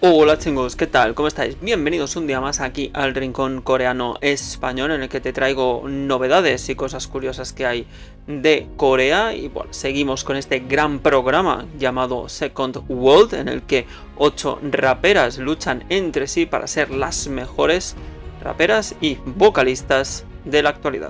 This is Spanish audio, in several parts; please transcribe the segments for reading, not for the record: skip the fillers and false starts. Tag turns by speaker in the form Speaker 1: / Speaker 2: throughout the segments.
Speaker 1: Hola chingos, ¿qué tal? ¿Cómo estáis? Bienvenidos un día más aquí al Rincón Coreano Español, en el que te traigo novedades y cosas curiosas que hay de Corea. Y bueno, seguimos con este gran programa llamado Second World, en el que 8 raperas luchan entre sí para ser las mejores raperas y vocalistas de la actualidad.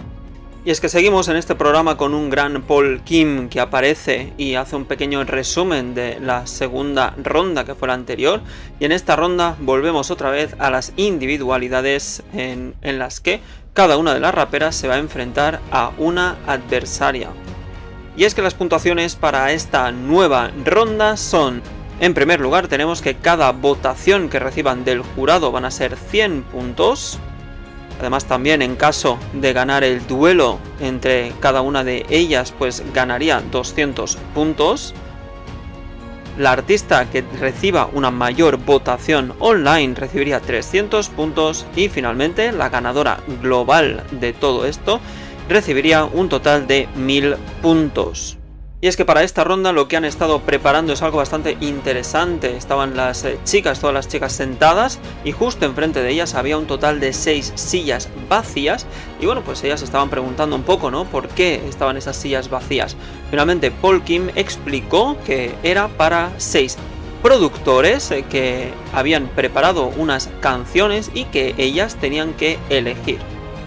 Speaker 1: Y es que seguimos en este programa con un gran Paul Kim que aparece y hace un pequeño resumen de la segunda ronda, que fue la anterior. Y en esta ronda volvemos otra vez a las individualidades en las que cada una de las raperas se va a enfrentar a una adversaria. Y es que las puntuaciones para esta nueva ronda son: en primer lugar tenemos que cada votación que reciban del jurado van a ser 100 puntos. Además, también en caso de ganar el duelo entre cada una de ellas, pues ganaría 200 puntos. La artista que reciba una mayor votación online recibiría 300 puntos. Y finalmente, la ganadora global de todo esto recibiría un total de 1000 puntos. Y es que para esta ronda lo que han estado preparando es algo bastante interesante. Estaban las chicas, todas las chicas sentadas, y justo enfrente de ellas había un total de 6 sillas vacías. Y bueno, pues ellas estaban preguntando un poco, ¿no?, ¿por qué estaban esas sillas vacías? Finalmente Paul Kim explicó que era para 6 productores que habían preparado unas canciones y que ellas tenían que elegir.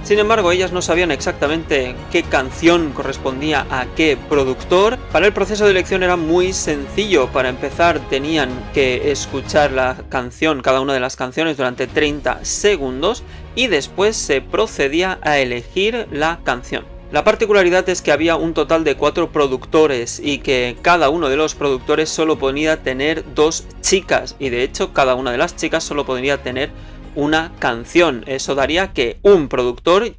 Speaker 1: Sin embargo, ellas no sabían exactamente qué canción correspondía a qué productor. Para el proceso de elección era muy sencillo. Para empezar, tenían que escuchar la canción, cada una de las canciones, durante 30 segundos y después se procedía a elegir la canción. La particularidad es que había un total de 4 productores y que cada uno de los productores solo podía tener 2 chicas, y de hecho cada una de las chicas solo podría tener una canción. Eso daría que un productor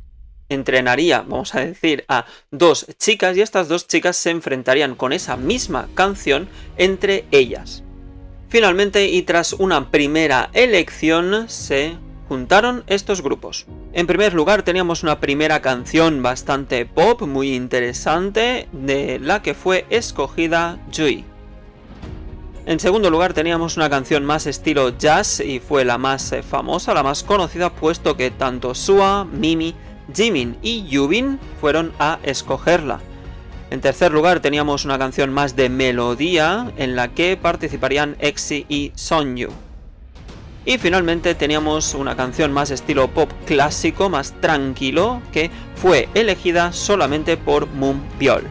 Speaker 1: entrenaría, vamos a decir, a 2 chicas, y estas 2 chicas se enfrentarían con esa misma canción entre ellas. Finalmente, y tras una primera elección, se juntaron estos grupos. En primer lugar teníamos una primera canción bastante pop, muy interesante, de la que fue escogida Jui. En segundo lugar teníamos una canción más estilo jazz, y fue la más famosa, la más conocida, puesto que tanto Sua, Mimi, Jimin y Yubin fueron a escogerla. En tercer lugar teníamos una canción más de melodía, en la que participarían EXI y Sonyu. Y finalmente teníamos una canción más estilo pop clásico, más tranquilo, que fue elegida solamente por Moonbyul.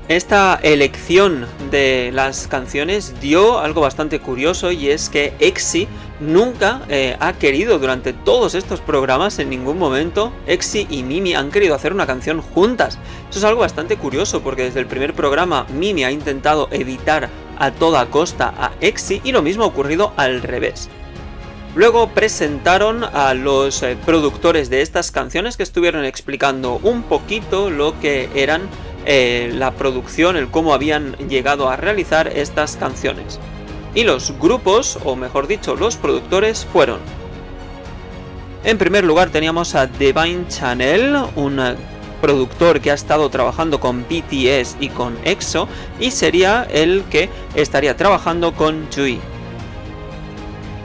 Speaker 1: Esta elección de las canciones dio algo bastante curioso, y es que EXI nunca ha querido, durante todos estos programas, en ningún momento EXI y Mimi han querido hacer una canción juntas. Eso es algo bastante curioso, porque desde el primer programa Mimi ha intentado evitar a toda costa a EXI, y lo mismo ha ocurrido al revés. Luego presentaron a los productores de estas canciones, que estuvieron explicando un poquito lo que eran la producción, el cómo habían llegado a realizar estas canciones. Y los grupos, o mejor dicho, los productores fueron: en primer lugar teníamos a Divine Channel, un productor que ha estado trabajando con BTS y con EXO, y sería el que estaría trabajando con Jui.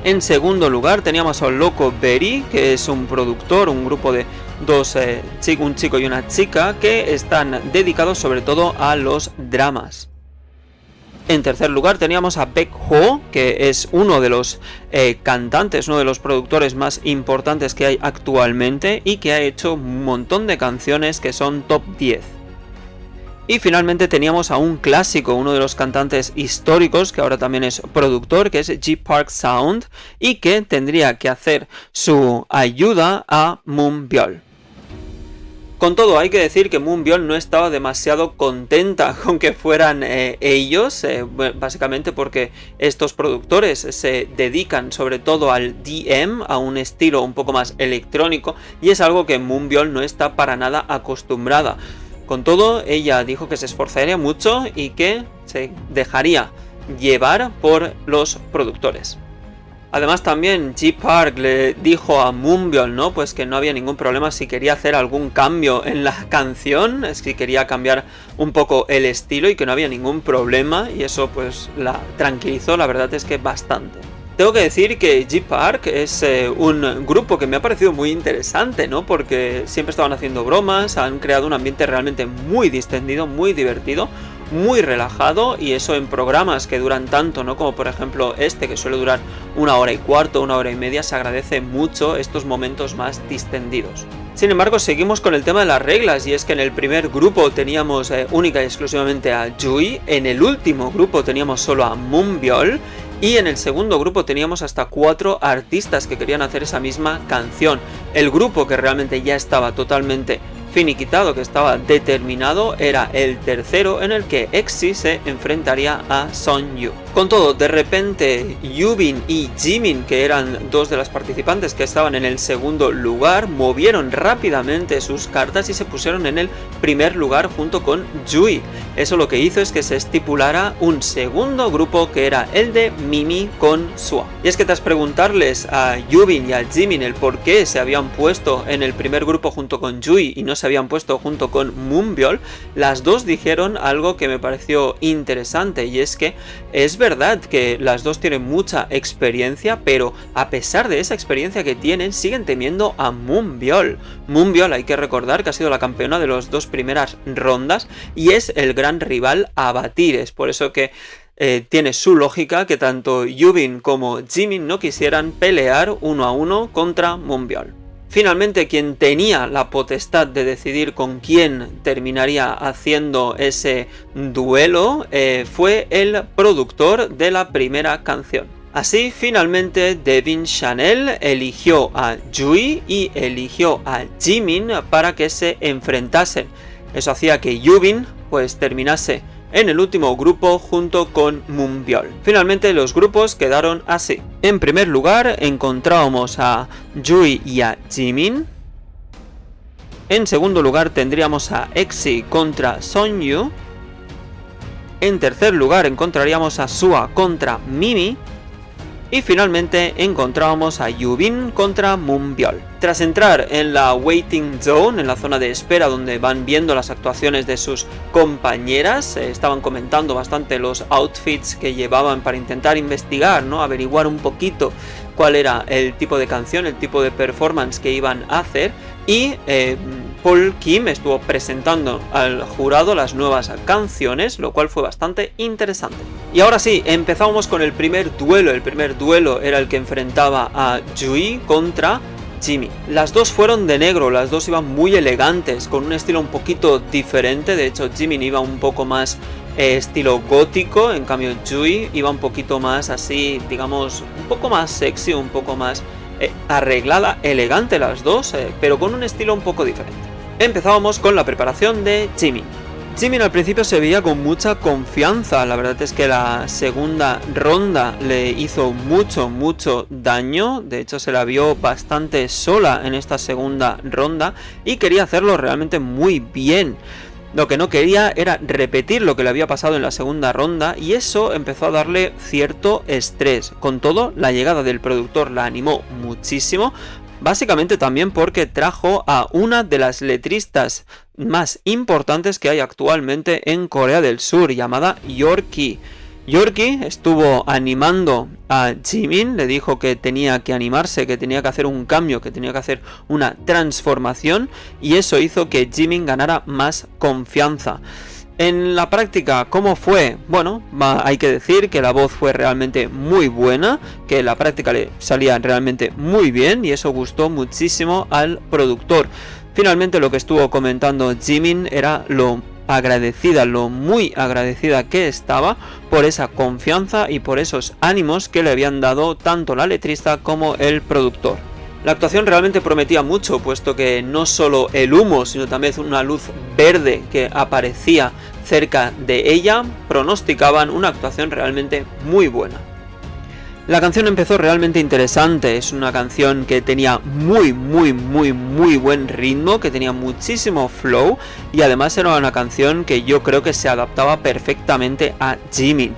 Speaker 1: En segundo lugar teníamos a Loco Berry, que es un productor, un grupo de un chico y una chica, que están dedicados sobre todo a los dramas. En tercer lugar teníamos a Baekho, que es uno de los cantantes, uno de los productores más importantes que hay actualmente, y que ha hecho un montón de canciones que son top 10. Y finalmente teníamos a un clásico, uno de los cantantes históricos, que ahora también es productor, que es G Park Sound, y que tendría que hacer su ayuda a Moonbyul. Con todo, hay que decir que Moonbyul no estaba demasiado contenta con que fueran ellos, básicamente porque estos productores se dedican sobre todo al DM, a un estilo un poco más electrónico, y es algo que Moonbyul no está para nada acostumbrada. Con todo, ella dijo que se esforzaría mucho y que se dejaría llevar por los productores. Además, también G Park le dijo a Moonbyul, ¿no?, pues que no había ningún problema si quería hacer algún cambio en la canción, si quería cambiar un poco el estilo, y que no había ningún problema, y eso pues la tranquilizó, la verdad es que bastante. Tengo que decir que G-Park es un grupo que me ha parecido muy interesante, ¿no? Porque siempre estaban haciendo bromas, han creado un ambiente realmente muy distendido, muy divertido, muy relajado, y eso en programas que duran tanto, ¿no? Como por ejemplo este, que suele durar 1 hora y cuarto, 1 hora y media, se agradece mucho estos momentos más distendidos. Sin embargo, seguimos con el tema de las reglas, y es que en el primer grupo teníamos única y exclusivamente a Yui, en el último grupo teníamos solo a Moonbyul, y en el segundo grupo teníamos hasta 4 artistas que querían hacer esa misma canción. El grupo que realmente ya estaba totalmente finiquitado, que estaba determinado, era el tercero, en el que EXI se enfrentaría a Sonyu. Con todo, de repente Yubin y Jimin, que eran 2 de las participantes que estaban en el segundo lugar, movieron rápidamente sus cartas y se pusieron en el primer lugar junto con Yui. Eso lo que hizo es que se estipulara un segundo grupo, que era el de Mimi con Sua. Y es que tras preguntarles a Yubin y a Jimin el por qué se habían puesto en el primer grupo junto con Yui y no se habían puesto junto con Moonbyul, las dos dijeron algo que me pareció interesante, y es que es verdad que las dos tienen mucha experiencia, pero a pesar de esa experiencia que tienen, siguen temiendo a Moonbyul. Moonbyul, hay que recordar que ha sido la campeona de las 2 primeras rondas y es el gran rival a batir. Es por eso que tiene su lógica que tanto Yubin como Jimin no quisieran pelear 1 a 1 contra Moonbyul. Finalmente, quien tenía la potestad de decidir con quién terminaría haciendo ese duelo fue el productor de la primera canción. Así, finalmente, Devin Chanel eligió a Yui y eligió a Jimin para que se enfrentasen. Eso hacía que Yubin pues terminase en el último grupo junto con Moonbyul. Finalmente los grupos quedaron así. En primer lugar encontrábamos a Yui y a Jimin. En segundo lugar tendríamos a EXI contra Sonyu. En tercer lugar encontraríamos a Sua contra Mimi. Y finalmente encontrábamos a Yubin contra Moonbyul. Tras entrar en la waiting zone, en la zona de espera donde van viendo las actuaciones de sus compañeras, estaban comentando bastante los outfits que llevaban para intentar investigar, ¿no? Averiguar un poquito cuál era el tipo de canción, el tipo de performance que iban a hacer, y Paul Kim estuvo presentando al jurado las nuevas canciones, lo cual fue bastante interesante. Y ahora sí, empezamos con el primer duelo. El primer duelo era el que enfrentaba a Yui contra Jimin. Las dos fueron de negro, las dos iban muy elegantes, con un estilo un poquito diferente. De hecho, Jimin iba un poco más estilo gótico, en cambio Yui iba un poquito más así, digamos, un poco más sexy, un poco más arreglada, elegante las dos, pero con un estilo un poco diferente. Empezábamos con la preparación de Jimin. Jimin al principio se veía con mucha confianza. La verdad es que la segunda ronda le hizo mucho daño. De hecho se la vio bastante sola en esta segunda ronda y quería hacerlo realmente muy bien. Lo que no quería era repetir lo que le había pasado en la segunda ronda, y eso empezó a darle cierto estrés. Con todo, la llegada del productor la animó muchísimo, básicamente también porque trajo a una de las letristas más importantes que hay actualmente en Corea del Sur, llamada Yorkie. Yorkie estuvo animando a Jimin, le dijo que tenía que animarse, que tenía que hacer un cambio, que tenía que hacer una transformación, y eso hizo que Jimin ganara más confianza. En la práctica, ¿cómo fue? Bueno, hay que decir que la voz fue realmente muy buena, que la práctica le salía realmente muy bien, y eso gustó muchísimo al productor. Finalmente, lo que estuvo comentando Jimin era lo muy agradecida que estaba por esa confianza y por esos ánimos que le habían dado tanto la letrista como el productor. La actuación realmente prometía mucho, puesto que no solo el humo, sino también una luz verde que aparecía cerca de ella pronosticaban una actuación realmente muy buena. La canción empezó realmente interesante, es una canción que tenía muy buen ritmo, que tenía muchísimo flow, y además era una canción que yo creo que se adaptaba perfectamente a Jimin.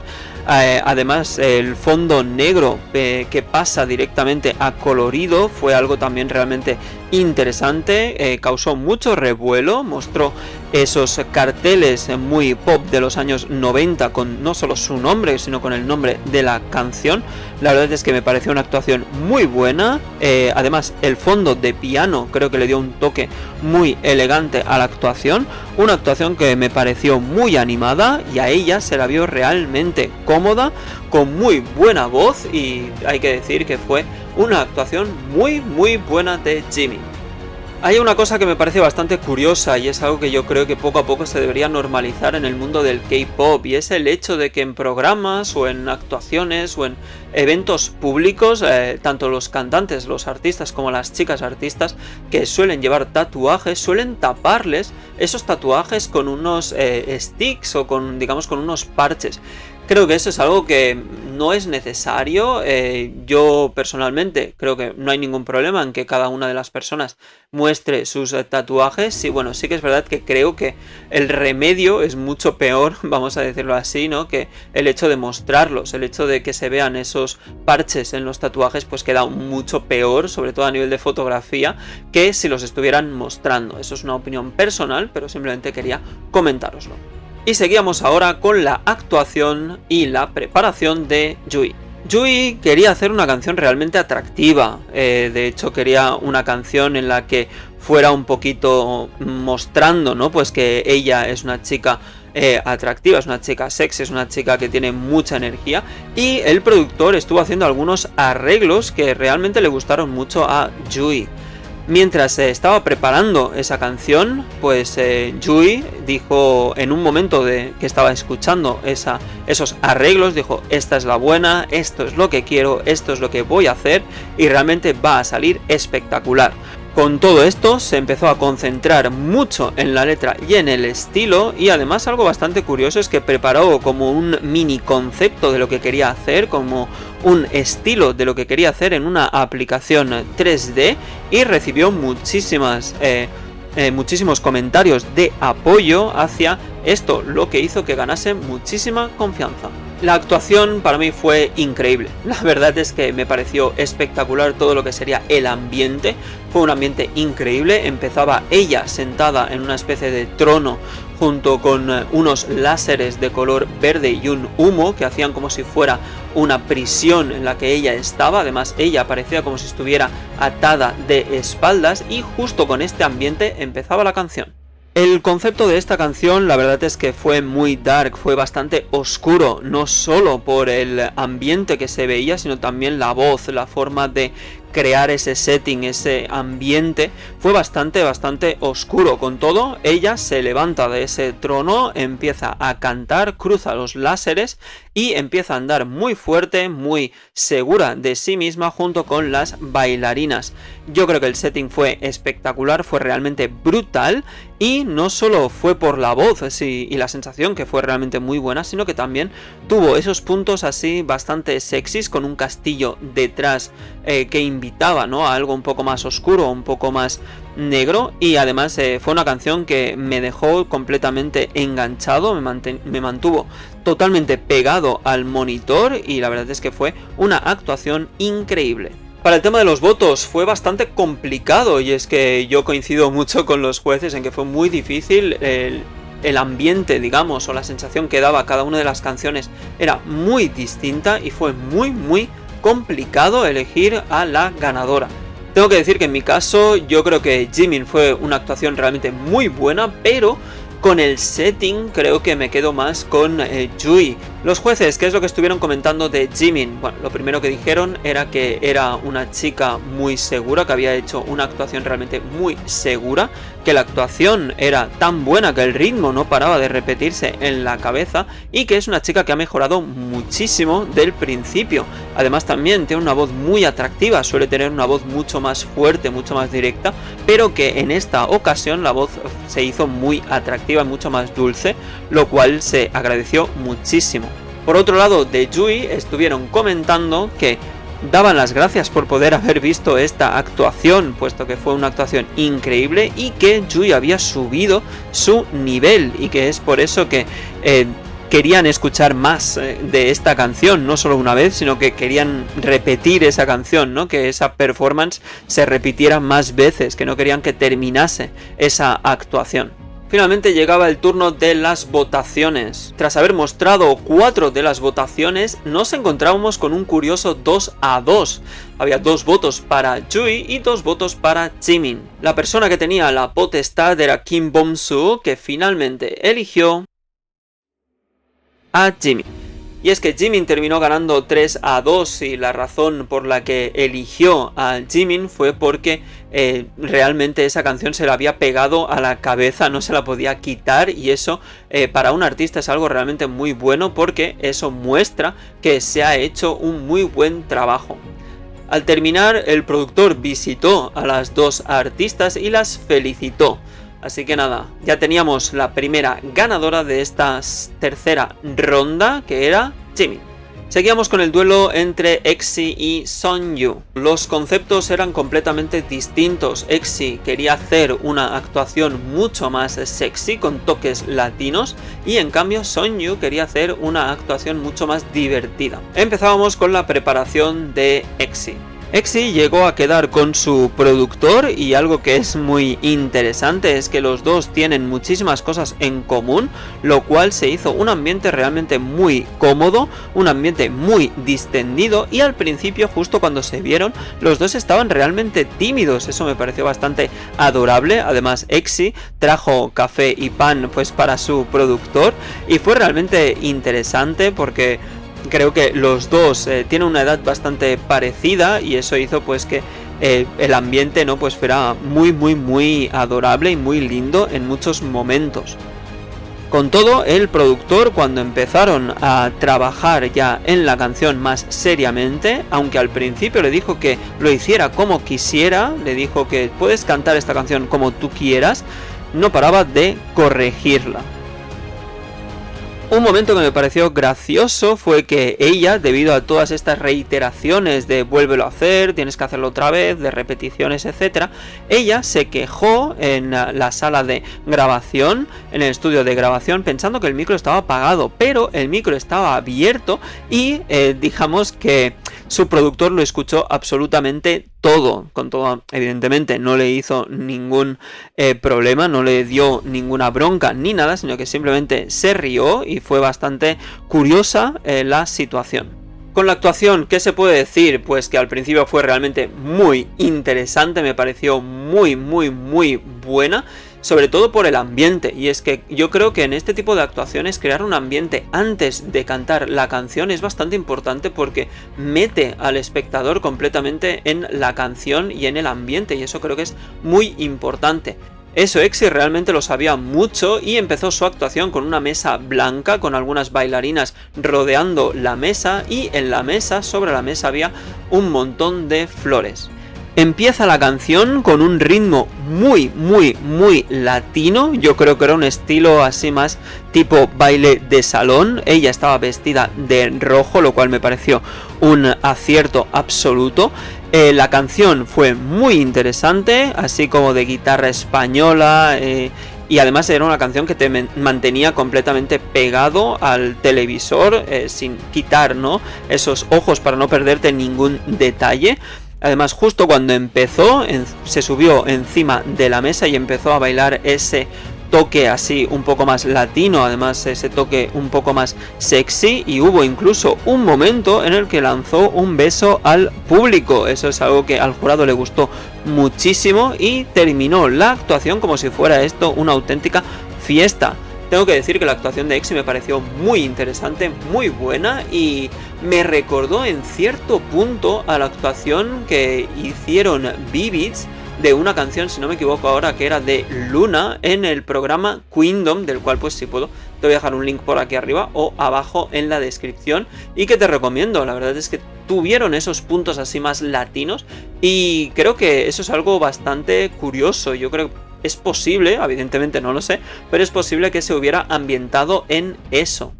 Speaker 1: Además, el fondo negro que pasa directamente a colorido fue algo también realmente interesante, causó mucho revuelo, mostró esos carteles muy pop de los años 90 con no solo su nombre, sino con el nombre de la canción. La verdad es que me pareció una actuación muy buena, además el fondo de piano creo que le dio un toque muy elegante a la actuación, una actuación que me pareció muy animada y a ella se la vio realmente cómoda, con muy buena voz, y hay que decir que fue una actuación muy buena de Jimin. Hay una cosa que me parece bastante curiosa y es algo que yo creo que poco a poco se debería normalizar en el mundo del K-pop, y es el hecho de que en programas o en actuaciones o en eventos públicos, tanto los cantantes, los artistas como las chicas artistas que suelen llevar tatuajes, suelen taparles esos tatuajes con unos sticks o con, digamos, con unos parches. Creo que eso es algo que no es necesario. Yo personalmente creo que no hay ningún problema en que cada una de las personas muestre sus tatuajes. Y bueno, sí que es verdad que creo que el remedio es mucho peor, vamos a decirlo así, ¿no? Que el hecho de mostrarlos, el hecho de que se vean esos parches en los tatuajes, pues queda mucho peor, sobre todo a nivel de fotografía, que si los estuvieran mostrando. Eso es una opinión personal, pero simplemente quería comentároslo. Y seguíamos ahora con la actuación y la preparación de Yui. Yui quería hacer una canción realmente atractiva, de hecho quería una canción en la que fuera un poquito mostrando, ¿no? Pues que ella es una chica atractiva, es una chica sexy, es una chica que tiene mucha energía, y el productor estuvo haciendo algunos arreglos que realmente le gustaron mucho a Yui. Mientras se estaba preparando esa canción, pues Yui dijo en un momento que estaba escuchando esos arreglos, dijo: esta es la buena, esto es lo que quiero, esto es lo que voy a hacer, y realmente va a salir espectacular. Con todo esto se empezó a concentrar mucho en la letra y en el estilo, y además algo bastante curioso es que preparó como un mini concepto de lo que quería hacer, como un estilo de lo que quería hacer en una aplicación 3D, y recibió muchísimos comentarios de apoyo hacia esto, lo que hizo que ganase muchísima confianza. La actuación para mí fue increíble, la verdad es que me pareció espectacular todo lo que sería el ambiente, fue un ambiente increíble. Empezaba ella sentada en una especie de trono junto con unos láseres de color verde y un humo que hacían como si fuera una prisión en la que ella estaba. Además ella parecía como si estuviera atada de espaldas, y justo con este ambiente empezaba la canción. El concepto de esta canción la verdad es que fue muy dark, fue bastante oscuro, no solo por el ambiente que se veía, sino también la voz, la forma de crear ese setting, ese ambiente, fue bastante oscuro. Con todo, ella se levanta de ese trono, empieza a cantar, cruza los láseres y empieza a andar muy fuerte, muy segura de sí misma junto con las bailarinas. Yo creo que el setting fue espectacular, fue realmente brutal, y no solo fue por la voz y la sensación, que fue realmente muy buena, sino que también tuvo esos puntos así bastante sexys con un castillo detrás que invitaba, ¿no?, a algo un poco más oscuro, un poco más negro, y además fue una canción que me dejó completamente enganchado, me mantuvo totalmente pegado al monitor, y la verdad es que fue una actuación increíble. Para el tema de los votos fue bastante complicado, y es que yo coincido mucho con los jueces en que fue muy difícil. El ambiente, digamos, o la sensación que daba cada una de las canciones era muy distinta, y fue muy complicado elegir a la ganadora. Tengo que decir que en mi caso yo creo que Jimin fue una actuación realmente muy buena, pero con el setting creo que me quedo más con Yui. Los jueces, ¿qué es lo que estuvieron comentando de Jimin? Bueno, lo primero que dijeron era que era una chica muy segura, que había hecho una actuación realmente muy segura, que la actuación era tan buena que el ritmo no paraba de repetirse en la cabeza, y que es una chica que ha mejorado muchísimo del principio. Además también tiene una voz muy atractiva, suele tener una voz mucho más fuerte, mucho más directa, pero que en esta ocasión la voz se hizo muy atractiva, mucho más dulce, lo cual se agradeció muchísimo. Por otro lado, de Yui estuvieron comentando que daban las gracias por poder haber visto esta actuación, puesto que fue una actuación increíble, y que Yui había subido su nivel, y que es por eso que querían escuchar más de esta canción, no solo una vez, sino que querían repetir esa canción, ¿no? Que esa performance se repitiera más veces, que no querían que terminase esa actuación. Finalmente llegaba el turno de las votaciones. Tras haber mostrado 4 de las votaciones, nos encontrábamos con un curioso 2-2. Había 2 votos para Yui y 2 votos para Jimin. La persona que tenía la potestad era Kim Bom-soo, que finalmente eligió a Jimin. Y es que Jimin terminó ganando 3-2 y la razón por la que eligió a Jimin fue porque realmente esa canción se la había pegado a la cabeza, no se la podía quitar, y eso para un artista es algo realmente muy bueno porque eso muestra que se ha hecho un muy buen trabajo. Al terminar, el productor visitó a las 2 artistas y las felicitó. Así que nada, ya teníamos la primera ganadora de esta tercera ronda, que era Jimin. Seguíamos con el duelo entre EXI y Sonyu. Los conceptos eran completamente distintos. EXI quería hacer una actuación mucho más sexy, con toques latinos, y en cambio Sonyu quería hacer una actuación mucho más divertida. Empezábamos con la preparación de EXI. EXI llegó a quedar con su productor, y algo que es muy interesante es que los dos tienen muchísimas cosas en común, lo cual se hizo un ambiente realmente muy cómodo, un ambiente muy distendido, y al principio, justo cuando se vieron, los dos estaban realmente tímidos. Eso me pareció bastante adorable. Además, EXI trajo café y pan pues para su productor, y fue realmente interesante porque creo que los dos tienen una edad bastante parecida, y eso hizo pues que el ambiente no pues fuera muy adorable y muy lindo en muchos momentos. Con todo, el productor, cuando empezaron a trabajar ya en la canción más seriamente, aunque al principio le dijo que lo hiciera como quisiera, le dijo que puedes cantar esta canción como tú quieras, no paraba de corregirla. Un momento que me pareció gracioso fue que ella, debido a todas estas reiteraciones de vuélvelo a hacer, tienes que hacerlo otra vez, de repeticiones, etc., ella se quejó en la sala de grabación, en el estudio de grabación, pensando que el micro estaba apagado, pero el micro estaba abierto y digamos que su productor lo escuchó absolutamente todo. Con todo, evidentemente no le hizo ningún problema, no le dio ninguna bronca ni nada, sino que simplemente se rió, y fue bastante curiosa la situación. Con la actuación, ¿qué se puede decir? Pues que al principio fue realmente muy interesante, me pareció muy buena, sobre todo por el ambiente. Y es que yo creo que en este tipo de actuaciones crear un ambiente antes de cantar la canción es bastante importante, porque mete al espectador completamente en la canción y en el ambiente, y eso creo que es muy importante. Eso EXI realmente lo sabía mucho, y empezó su actuación con una mesa blanca, con algunas bailarinas rodeando la mesa, y en la mesa, sobre la mesa, había un montón de flores. Empieza la canción con un ritmo muy latino. Yo creo que era un estilo así más tipo baile de salón. Ella estaba vestida de rojo, lo cual me pareció un acierto absoluto. La canción fue muy interesante, así como de guitarra española, y además era una canción que te mantenía completamente pegado al televisor, sin quitar, ¿no?, esos ojos para no perderte ningún detalle. Además, justo cuando empezó, se subió encima de la mesa y empezó a bailar ese toque así un poco más latino, además ese toque un poco más sexy, y hubo incluso un momento en el que lanzó un beso al público. Eso es algo que al jurado le gustó muchísimo, y terminó la actuación como si fuera esto una auténtica fiesta. Tengo que decir que la actuación de EXI me pareció muy interesante, muy buena, y me recordó en cierto punto a la actuación que hicieron Vivids de una canción, si no me equivoco ahora, que era de Luna, en el programa Queendom, del cual pues si puedo te voy a dejar un link por aquí arriba o abajo en la descripción, y que te recomiendo. La verdad es que tuvieron esos puntos así más latinos, y creo que eso es algo bastante curioso. Yo creo que es posible, evidentemente no lo sé, pero es posible que se hubiera ambientado en eso.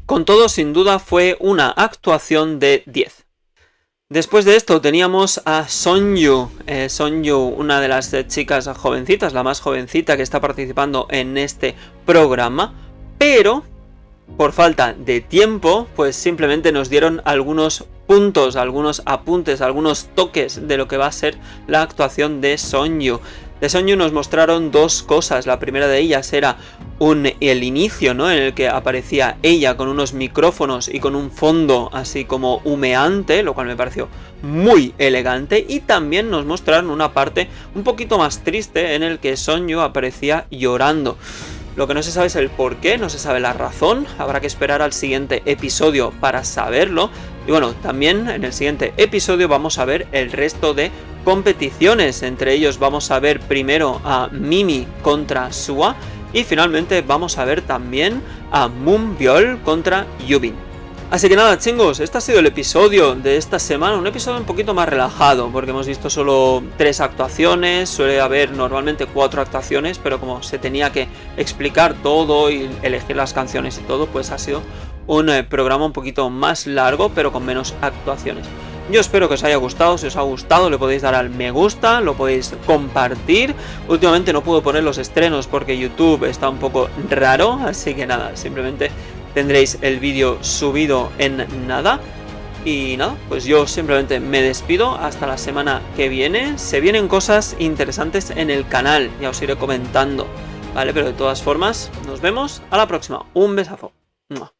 Speaker 1: Con todo, sin duda fue una actuación de 10. Después de esto teníamos a Sonyu. Sonyu, una de las chicas jovencitas, la más jovencita que está participando en este programa, pero por falta de tiempo, pues simplemente nos dieron algunos puntos, algunos apuntes, algunos toques de lo que va a ser la actuación de Sonju. De Sonju nos mostraron dos cosas. La primera de ellas era el inicio, ¿no? En el que aparecía ella con unos micrófonos y con un fondo así como humeante, lo cual me pareció muy elegante. Y también nos mostraron una parte un poquito más triste en el que Sonju aparecía llorando. Lo que no se sabe es el por qué, no se sabe la razón, habrá que esperar al siguiente episodio para saberlo. Y bueno, también en el siguiente episodio vamos a ver el resto de competiciones. Entre ellos vamos a ver primero a Mimi contra Sua y finalmente vamos a ver también a Moonbyul contra Yubin. Así que nada, chingos, este ha sido el episodio de esta semana, un episodio un poquito más relajado, porque hemos visto solo 3 actuaciones, suele haber normalmente 4 actuaciones, pero como se tenía que explicar todo y elegir las canciones y todo, pues ha sido un programa un poquito más largo, pero con menos actuaciones. Yo espero que os haya gustado. Si os ha gustado le podéis dar al me gusta, lo podéis compartir. Últimamente no puedo poner los estrenos porque YouTube está un poco raro, así que nada, simplemente tendréis el vídeo subido en nada. Y nada, pues yo simplemente me despido hasta la semana que viene. Se vienen cosas interesantes en el canal, ya os iré comentando, ¿vale? Pero de todas formas, nos vemos a la próxima. Un besazo. ¡Mua!